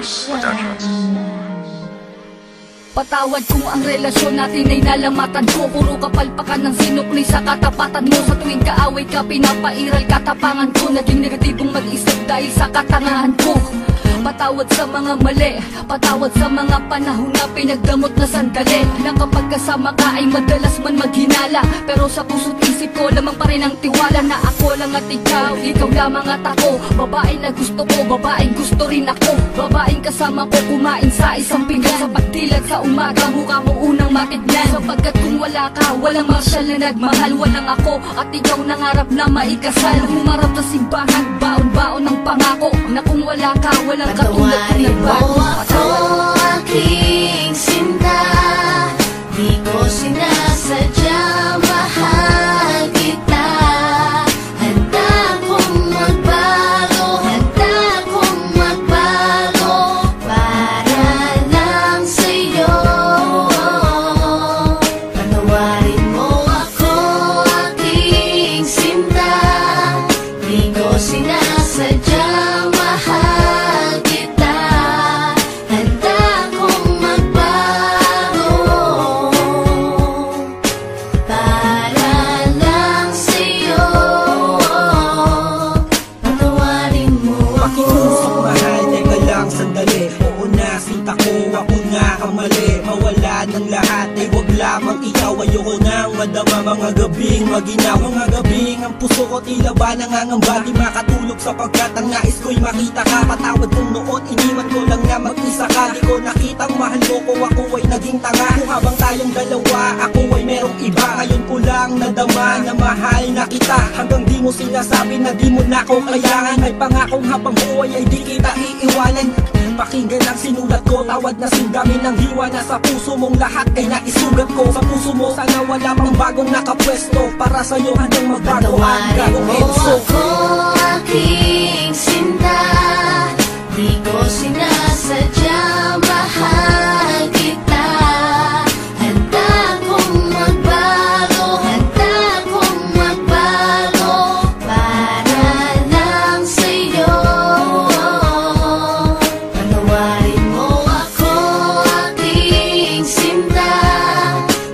Productions. Patawad kung ang relasyon natin ay nalamatan ko. Puro kapalpakan ng sinukli sa katapatan mo. Sa tuwing kaaway ka, pinapairal katapangan ko. Naging negatibong mag-isip dahil sa katangahan ko. Patawad sa mga mali, patawad sa mga panahon na pinagdamot na sandali. Na kapag kasama ka ay madalas man maghinala, pero sa puso't isip ko lamang pa rin ang tiwala. Na ako lang at ikaw lamang at ako. Babae na gusto ko, babaeng gusto rin ako. Babaeng kasama ko kumain sa isang pinggan. Sa pagdilag sa umaga, mukha mo unang matignan. Sapagkat kung wala ka, walang marsyal na nagmahal. Walang ako at ikaw nangarap na maikasal. Humarap sa simbahan, baon-baon ng pangako. Na kung wala ka, walang katulad na nagbago. Ako aking sinta, di ko sinasadya, mahal kita. Handa kong magbago, handa kong magbago, para lang sa'yo. Patawarin mo ako aking sinta, di ko sinasadya, mahal kita. Handa kong magbago, para lang sa'yo. Patawarin mo ako. Pakiusap mahal, teka lang sandali. Oo na, sinta ko, ako nga ang mali. Mawala ng lahat, ay wag lamang ikaw. Ayoko nang madama mga gabing maginaw. Mga gabing ang puso ko tila ba nangangamba. Di makatulog sapagkat ang nais ko'y makita ka. Patawad kong noon, iniwan ko lang na mag-isa ka. Di ko nakitang mahal mo ko, ako ay naging tanga. Kung habang tayong dalawa, ako ay merong iba. Ngayon ko lang nadama na mahal na kita. Hanggang di mo sinasabi na di mo na ko kailangan. May pangakong habang buhay ay di kita iiwanan. Pakinggan ang sinulat ko, tawad na singgamin ng hiwa. Na sa puso mong lahat ay naisugat ko. Sa puso mo sana wala pang bagong nakapwesto. Para sa'yo handang magbago ang gagong mo Enzo. ako aking sinta, di ko sinasadya, mahal kita. Handa kong magbago, handa kong magbago, para lang sa'yo. Patawarin mo ako aking sinta,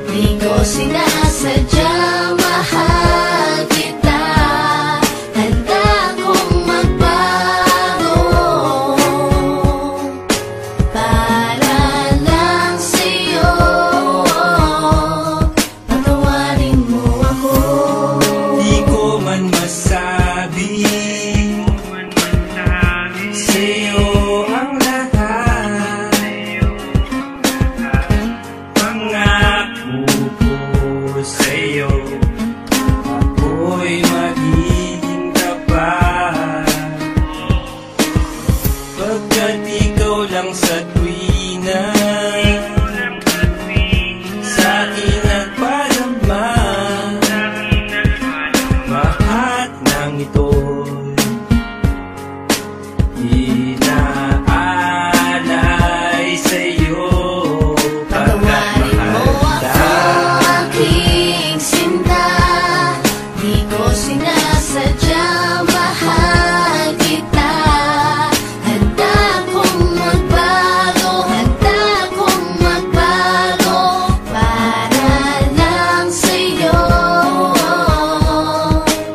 di ko sinasadya, mahal kita. Handa kong magbago, para lang sa'yo. Patawarin mo ako. Di ko man masabi sa'yo ang lahat. Pangako ko sa'yo, ako'y magiging tapat. Pagkat ikaw lang sa tuwina, sa akin nagpadama. Lahat ng ito'y inaalay sa'yo. Patawarin mo ako aking sinta, di ko sinasadya, mahal kita. Handa kong magbago, handa kong magbago, para lang sa'yo.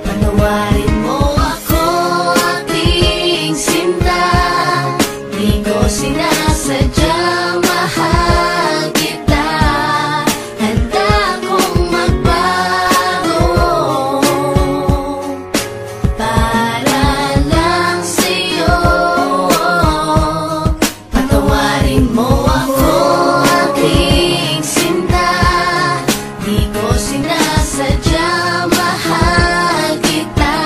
Patawarin mo ako aking sinta, di ko sinasadya, mahal kita. Handa kong magbago, para lang sa'yo. Patawarin mo ako aking sinta, di ko sinasadya, mahal kita.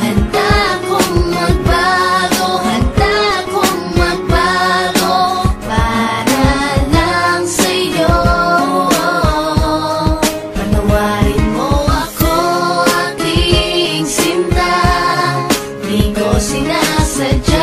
Handa kong magbago, handa kong magbago, para lang sa'yo. Patawarin mo ako aking sinta, di ko sinasadya,